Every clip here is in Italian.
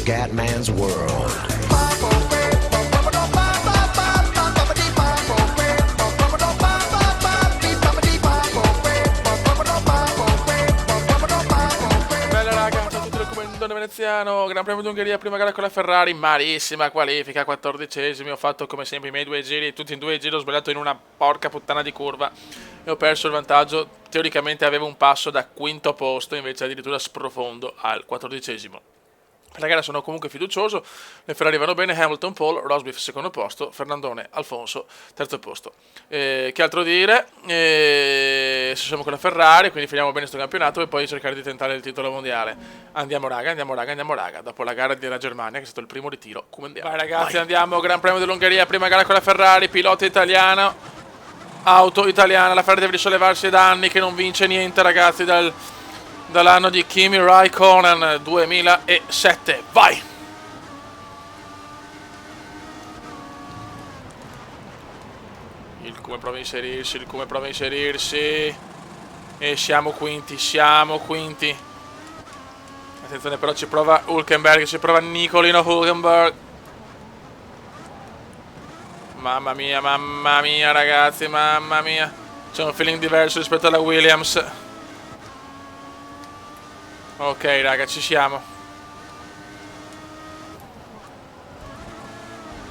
Scatman's World. Veneziano, Gran Premio d'Ungheria, prima gara con la Ferrari, malissima qualifica, 14esimi, ho fatto come sempre i miei due giri, tutti in due giri ho sbagliato in una porca puttana di curva e ho perso il vantaggio, teoricamente avevo un passo da quinto posto, invece addirittura sprofondo al 14esimo. Per la gara sono comunque fiducioso, le Ferrari vanno bene, Hamilton Paul, Rosberg secondo posto, Fernandone, Alfonso terzo posto. Che altro dire? Siamo con la Ferrari, quindi finiamo bene questo campionato e poi cercare di tentare il titolo mondiale. Andiamo raga, dopo la gara della Germania che è stato il primo ritiro. Come andiamo? Vai ragazzi, vai. Andiamo, Gran Premio dell'Ungheria, prima gara con la Ferrari, pilota italiano, auto italiana, la Ferrari deve risollevarsi da anni che non vince niente ragazzi dall'anno di Kimi Raikkonen 2007, vai! Il Come prova a inserirsi, e siamo quinti. Attenzione però, ci prova Hülkenberg, ci prova Nicolino Hülkenberg. Mamma mia ragazzi, mamma mia, c'è un feeling diverso rispetto alla Williams. Ok raga, ci siamo.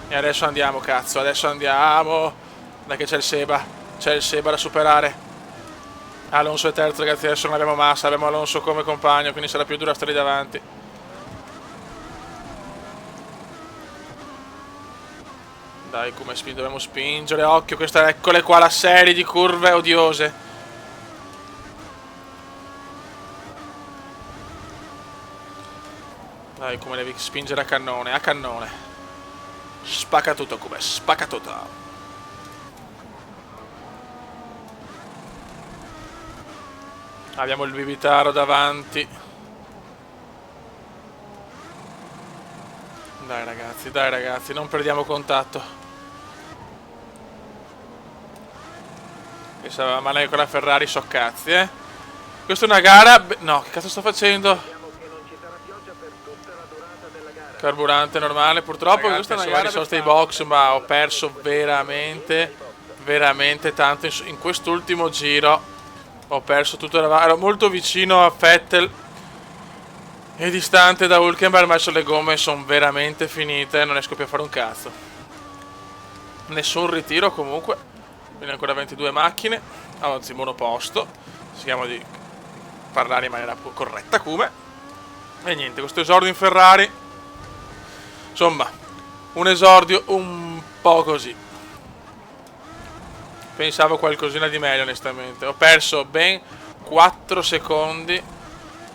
E adesso andiamo, cazzo, adesso andiamo. Dai che c'è il Seba da superare. Alonso è terzo ragazzi, adesso non abbiamo Massa, abbiamo Alonso come compagno, quindi sarà più dura stare lì davanti. Dai, come dobbiamo spingere, occhio, questa, eccole qua la serie di curve odiose. Dai, come devi spingere a cannone. Spacca tutto, come spacca tutto. Abbiamo il Bibitaro davanti. Dai ragazzi, non perdiamo contatto. Pensava male con la Ferrari, so cazzi, eh. Questa è una gara... No, che cazzo sto facendo? Carburante normale, purtroppo. Ragazzi, questa è una gara sono stati box, ma ho perso veramente tanto in quest'ultimo giro. Ho perso tutto, ero molto vicino a Vettel e distante da Hülkenberg, ma adesso le gomme sono veramente finite, non riesco più a fare un cazzo. Nessun ritiro comunque, quindi ancora 22 macchine, anzi monoposto, cerchiamo di parlare in maniera corretta come. E niente, questo esordio in Ferrari, insomma, un esordio un po' così. Pensavo qualcosina di meglio onestamente. Ho perso ben 4 secondi,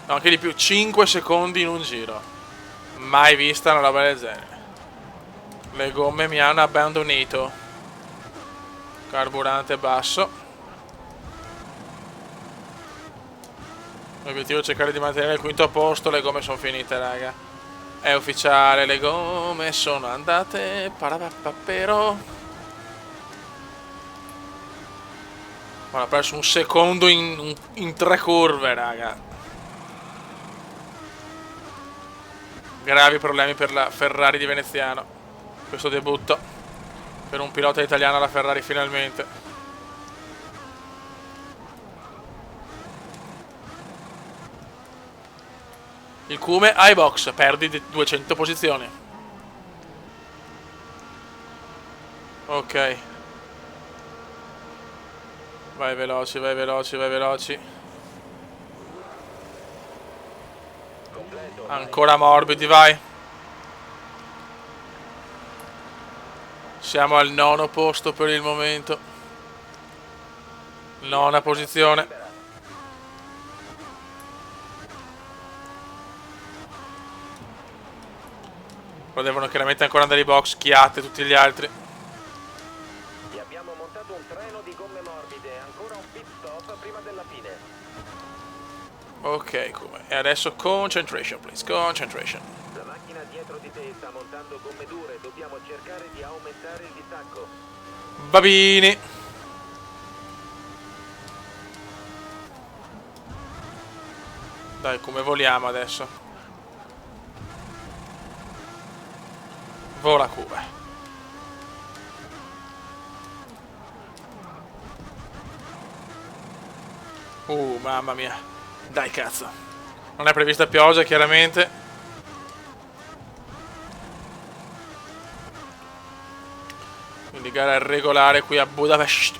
no anche di più, 5 secondi in un giro. Mai vista una roba del genere. Le gomme mi hanno abbandonato. Carburante basso. L'obiettivo è cercare di mantenere il quinto posto. Le gomme sono finite raga. È ufficiale, le gomme sono andate. Parapapapero. Ma ho perso un secondo in 3 curve, raga. Gravi problemi per la Ferrari di Veneziano. Questo debutto per un pilota italiano alla Ferrari finalmente. Il Cume ai box, perdi di 200 posizioni. Ok. Vai veloci. Ancora morbidi, vai. Siamo al 9° posto per il momento. 9ª posizione. Però devono chiaramente ancora andare in box, Chiate tutti gli altri. Ok, come? E adesso concentration, please. Concentration. La macchina dietro di te sta montando gomme dure. Dobbiamo cercare di aumentare il distacco. Babini. Dai, come voliamo adesso? Vola Cube. Mamma mia. Dai cazzo. Non è prevista pioggia chiaramente. Quindi gara regolare qui a Budapest.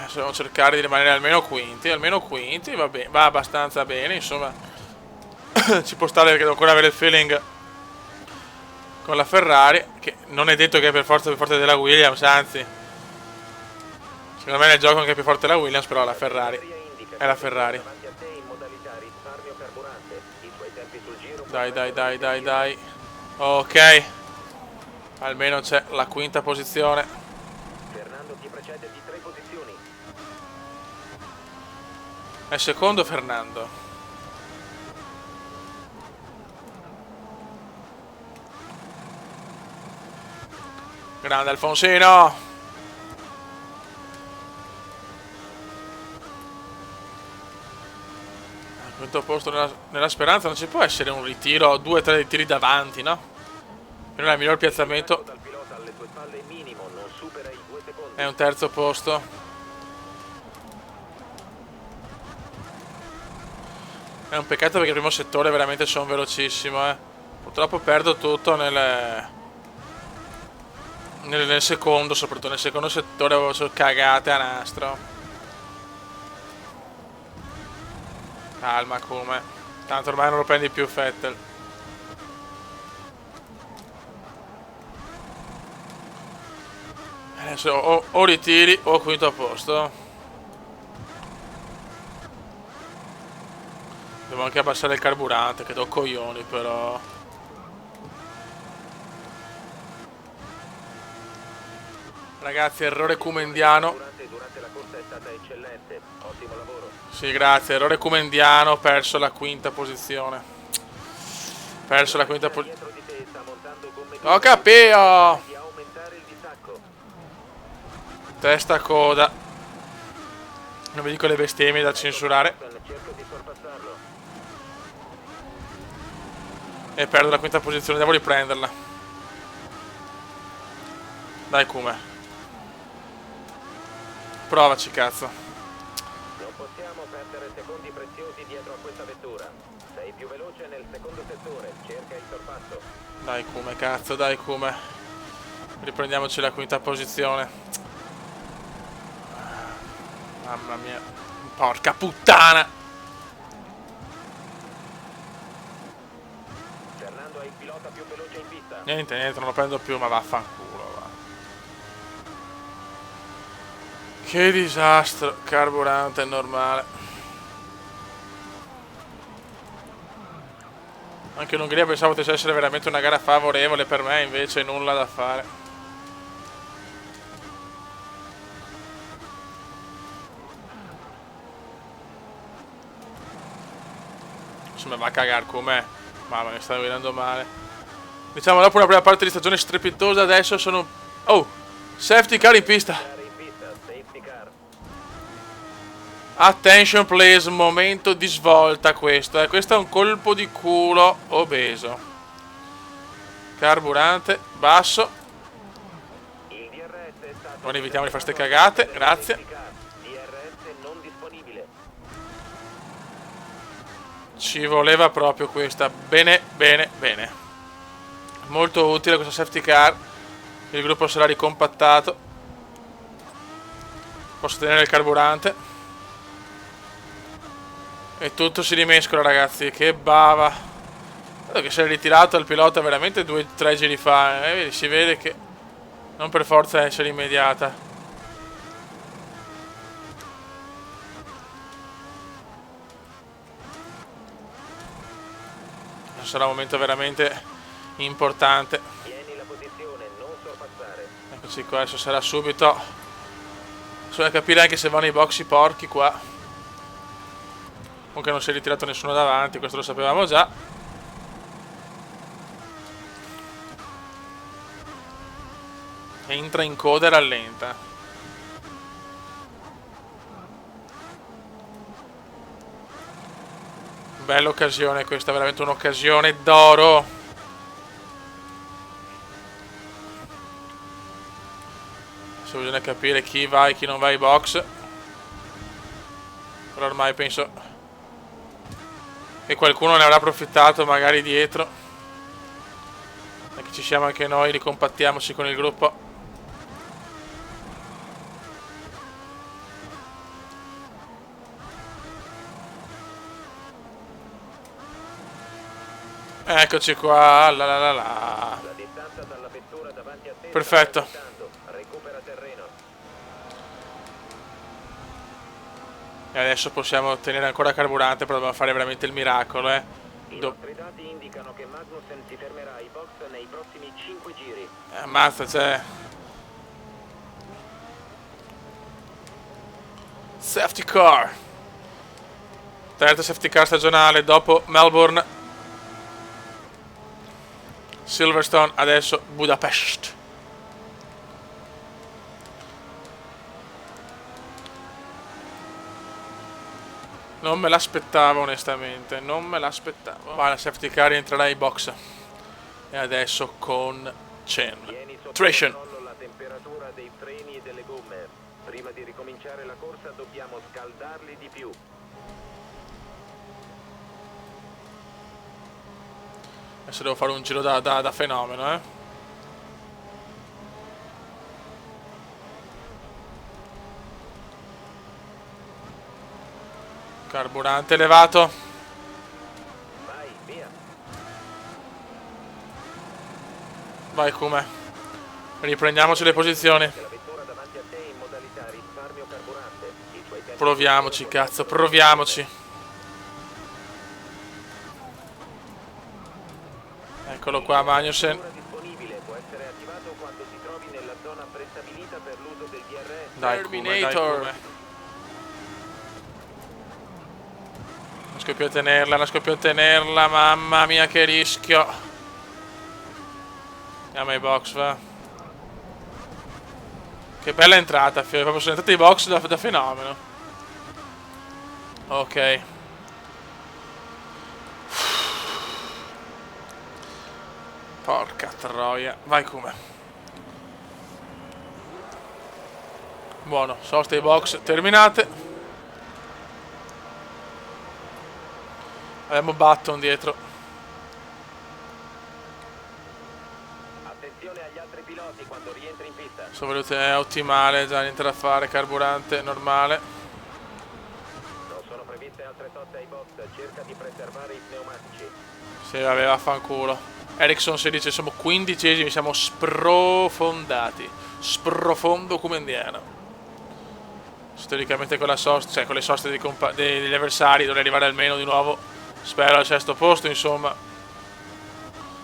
Dobbiamo cercare di rimanere almeno quinti, va bene, va abbastanza bene, insomma. Ci può stare perché devo ancora avere il feeling con la Ferrari, che non è detto che è per forza più forte della Williams, anzi. Secondo me nel gioco anche più forte la Williams, però la Ferrari è la Ferrari. Dai. Ok. Almeno c'è la quinta posizione. Fernando ti precede di 3 posizioni. È secondo Fernando. Grande Alfonsino. Al quinto posto nella speranza non ci può essere un ritiro, 2 o 3 ritiri davanti, no? Per me il miglior piazzamento Dal pilota alle tue spalle minimo, non supera i 2 secondi. è un terzo posto. È un peccato perché il primo settore veramente sono velocissimo, Purtroppo perdo tutto nel secondo, soprattutto nel secondo settore avevo solo cagate a nastro. Calma come. Tanto ormai non lo prendi più Vettel. Adesso o ritiri o quinto posto. Devo anche abbassare il carburante, che do coglioni però. Ragazzi, errore cumendiano. Durante la corsa è stata eccellente. Ottimo lavoro. Sì, grazie, errore cumendiano, perso la quinta posizione. Perso la quinta posizione. Dietro di te sta montando gomme Ho capito! di aumentare il distacco. Testa coda. Non vi dico le bestemmie da censurare. Cerco di sorpassarlo. E perdo la quinta posizione, devo riprenderla. Dai Kume. Provaci cazzo. Non possiamo perdere secondi preziosi dietro a questa vettura. Sei più veloce nel secondo settore, cerca il sorpasso. Dai Kume, cazzo, dai Kume. Riprendiamoci la quinta posizione. Mamma mia. Porca puttana. Fernando è il pilota più veloce in pista. Niente, non lo prendo più, ma vaffanculo, va. Che disastro. Carburante normale. Anche in Ungheria pensavo potesse essere veramente una gara favorevole per me, invece nulla da fare. Insomma va a cagare com'è. Mamma, mi sta guidando male. Diciamo dopo una prima parte di stagione strepitosa, adesso sono... Oh! Safety car in pista. Safety car. Attention please, momento di svolta questo. Questo è un colpo di culo obeso. Carburante, basso. Il DRS è stato... Non evitiamo di fare ste cagate, grazie. DRS non disponibile. Ci voleva proprio questa. Bene. Molto utile questa safety car. Il gruppo sarà ricompattato. Posso tenere il carburante. E tutto si rimescola ragazzi. Che bava. Vedo che si è ritirato il pilota veramente 2 o 3 giri fa. Si vede che non per forza essere immediata. Sarà un momento veramente importante. Tieni la posizione, non sorpassare. Eccoci qua, adesso sarà subito. Bisogna capire anche se vanno i box i porchi qua. Comunque non si è ritirato nessuno davanti, questo lo sapevamo già. Entra in coda e rallenta. bella occasione questa, veramente un'occasione d'oro. Adesso bisogna capire chi va e chi non va ai box. Però ormai penso che qualcuno ne avrà approfittato magari dietro. E che ci siamo anche noi, ricompattiamoci con il gruppo. Eccoci qua, la la la la. La distanza dalla vettura davanti a te Perfetto. sta aumentando. Recupera terreno. E adesso possiamo ottenere ancora carburante, però dobbiamo fare veramente il miracolo, I nostri dati indicano che Magnussen si fermerà ai box nei prossimi 5 giri. Ammazza, cioè. Safety car. Terza safety car stagionale dopo Melbourne. Silverstone, adesso Budapest. Non me l'aspettavo onestamente, non me l'aspettavo. Ma la safety car entrerà ai box. E adesso con Chen. Tieni sotto Traction. controllo la temperatura dei freni e delle gomme. Prima di ricominciare la corsa dobbiamo scaldarli di più. Adesso devo fare un giro da fenomeno, Carburante elevato. Vai, via. Vai come. Riprendiamoci le posizioni. Che la vettura davanti a te è in modalità risparmio carburante. I tuoi tempi Proviamoci, cazzo, proviamoci. Eccolo qua, Magnussen. vettura disponibile può essere attivato quando si trovi nella zona prestabilita per l'uso del DRS. Dai, Terminator. Come. Non scoppio a tenerla, non scoppio a tenerla. Mamma mia, che rischio. Andiamo ai box, va. Che bella entrata, figlio. Proprio sono entrati ai box da fenomeno. Ok. Porca troia. Vai come. Buono, soste ai box terminate. Abbiamo Button dietro. Attenzione agli altri piloti quando rientri in pista. Sopravvalutazione ottimale, già niente da fare, carburante normale. Non sono previste altre soste ai box, cerca di preservare i pneumatici. Sì, vabbè, vaffanculo. Ericsson si dice siamo 15esimi, siamo sprofondati. Sprofondo come indiano. Storicamente con la sosta, cioè con le soste degli avversari dovrei arrivare almeno di nuovo. Spero al sesto posto, insomma.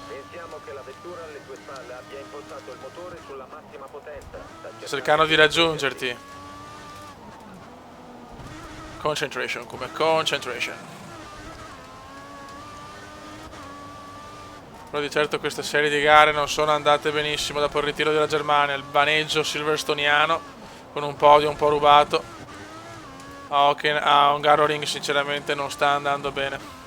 Pensiamo che la vettura alle tue spalle abbia impostato il motore sulla massima potenza. Sta Cercando di raggiungerti. Concentration, come concentration. Però di certo queste serie di gare non sono andate benissimo dopo il ritiro della Germania. Il baneggio silverstoniano con un podio un po' rubato. A Hungaroring sinceramente non sta andando bene.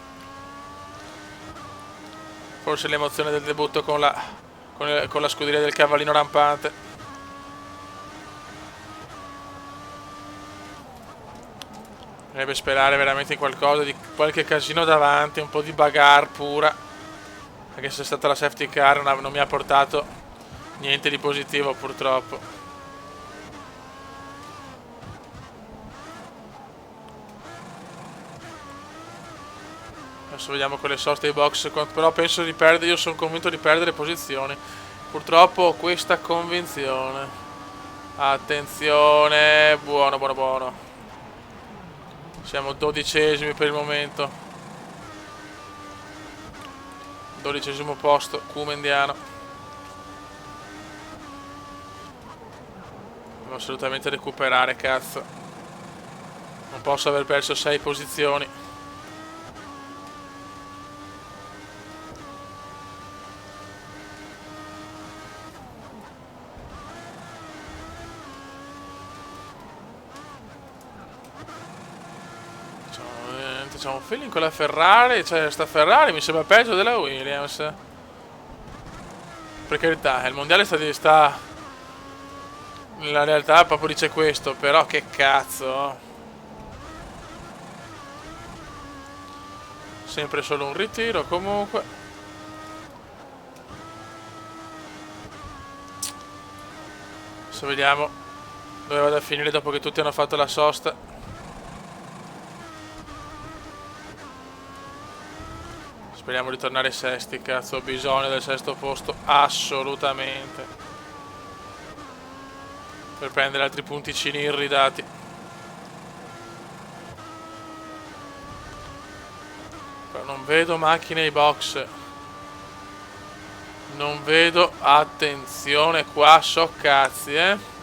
Forse l'emozione del debutto con la scuderia del cavallino rampante. Dovrebbe sperare veramente in qualcosa, di qualche casino davanti, un po' di bagarre pura. Anche se è stata la safety car non mi ha portato niente di positivo purtroppo. Adesso vediamo con le soste ai box, però penso di perdere, io sono convinto di perdere posizioni. Purtroppo ho questa convinzione. Attenzione, buono, buono, buono. Siamo 12esimi per il momento. 12esimo posto, Kuma indiano. Devo assolutamente recuperare, cazzo. Non posso aver perso 6 posizioni. veramente c'è un feeling con la Ferrari, cioè sta Ferrari mi sembra peggio della Williams. Per carità, il mondiale sta la realtà proprio dice questo, però che cazzo. Sempre solo un ritiro comunque. Adesso vediamo dove vado a finire dopo che tutti hanno fatto la sosta. Speriamo di tornare sesti, cazzo, ho bisogno del sesto posto assolutamente per prendere altri punticini irridati. Però non vedo macchine ai box. Non vedo, attenzione qua, so cazzi,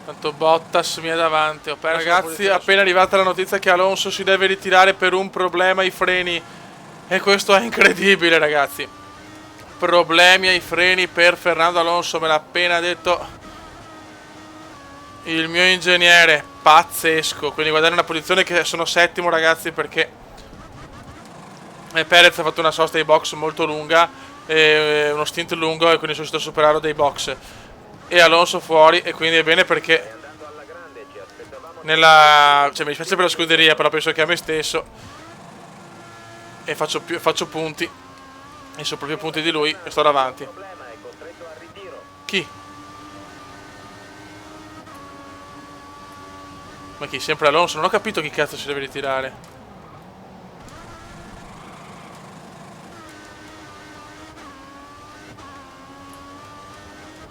Tanto Bottas mi è davanti. Ho perso. Ragazzi, appena arrivata la notizia che Alonso si deve ritirare per un problema ai freni. E questo è incredibile, ragazzi. Problemi ai freni per Fernando Alonso, me l'ha appena detto il mio ingegnere. Pazzesco. Quindi guardare una posizione che sono settimo, ragazzi, perché Perez ha fatto una sosta ai box molto lunga, uno stint lungo, e quindi sono riuscito a superarlo dai box. E Alonso fuori, e quindi è bene perché cioè mi dispiace per la scuderia, però penso che a me stesso, e faccio punti, e sono proprio punti di lui, e sto davanti. Chi? Ma chi? Sempre Alonso? Non ho capito chi cazzo si deve ritirare.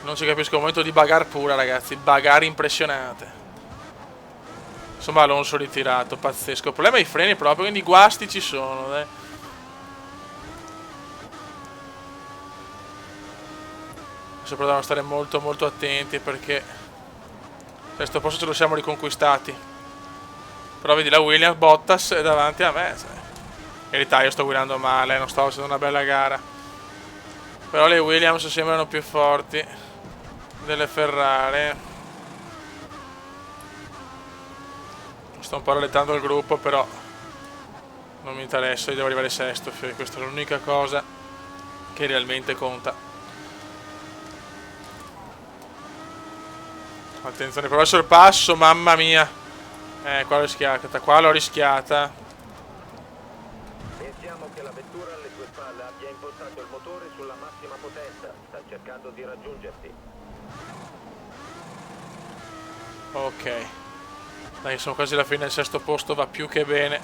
Non ci capisco, un momento di bagarre pura, ragazzi, bagarre impressionante. Insomma, Alonso ritirato, pazzesco. Il problema è i freni proprio, quindi i guasti ci sono, Adesso però dobbiamo stare molto molto attenti perché questo posto ce lo siamo riconquistati. Però vedi la Williams, Bottas è davanti a me, cioè. In realtà io sto guidando male, non sto facendo una bella gara. Però le Williams sembrano più forti delle Ferrari. Sto un po' rallentando il gruppo, però non mi interessa, io devo arrivare sesto, questa è l'unica cosa che realmente conta. Attenzione, però il sorpasso, mamma mia. Qua l'ho rischiata, Pensiamo che la vettura alle tue spalle abbia impostato il motore sulla massima potenza. Sta cercando di raggiungerti. Ok. Dai, sono quasi alla fine, il sesto posto va più che bene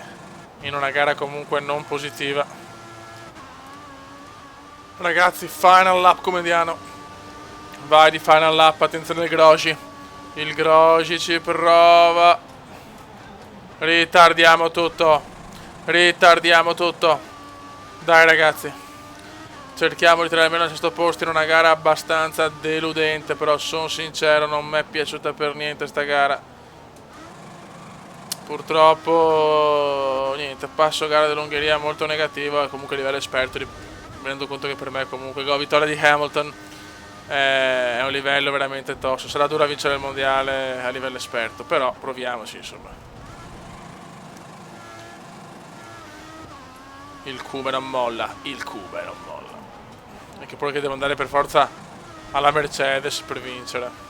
in una gara comunque non positiva. Ragazzi, final lap come diano. Vai di final lap, attenzione al Grosjean. Il Grosjean ci prova. Ritardiamo tutto. Dai, ragazzi, cerchiamo di tirare almeno al sesto posto in una gara abbastanza deludente. Però sono sincero, non mi è piaciuta per niente sta gara. Purtroppo niente, passo gara dell'Ungheria molto negativo, e comunque a livello esperto mi rendo conto che per me comunque la vittoria di Hamilton è un livello veramente tosto. Sarà dura vincere il mondiale a livello esperto, però proviamoci, insomma. Il Cube non molla. E che pure che devo andare per forza alla Mercedes per vincere.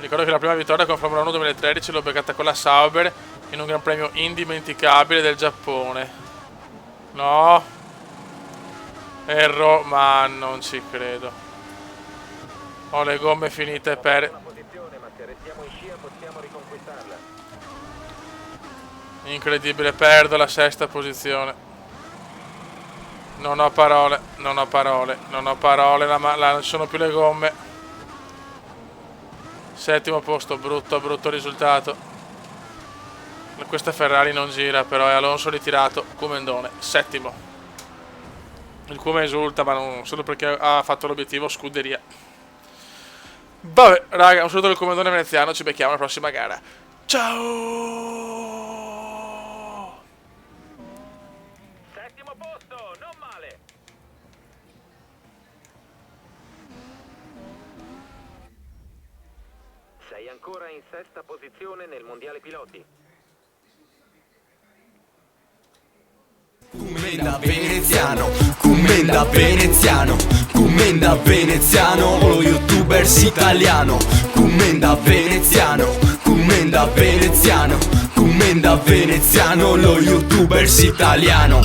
Ricordo che la prima vittoria con Formula 1 2013 l'ho beccata con la Sauber in un gran premio indimenticabile del Giappone. No. Ma non ci credo. Ho le gomme finite per... Incredibile, perdo la sesta posizione. Non ho parole, non sono più le gomme. Settimo posto, brutto risultato. Questa Ferrari non gira, però è Alonso ritirato. Comendone, settimo. Il Come esulta, ma non solo perché ha fatto l'obiettivo scuderia. Vabbè, raga, un saluto del Comendone veneziano, ci becchiamo alla prossima gara. Ciao! ancora in sesta posizione nel mondiale piloti. Commenda veneziano, commenda veneziano, commenda veneziano, lo youtubers italiano. Commenda veneziano, commenda veneziano, commenda veneziano, lo youtubers italiano.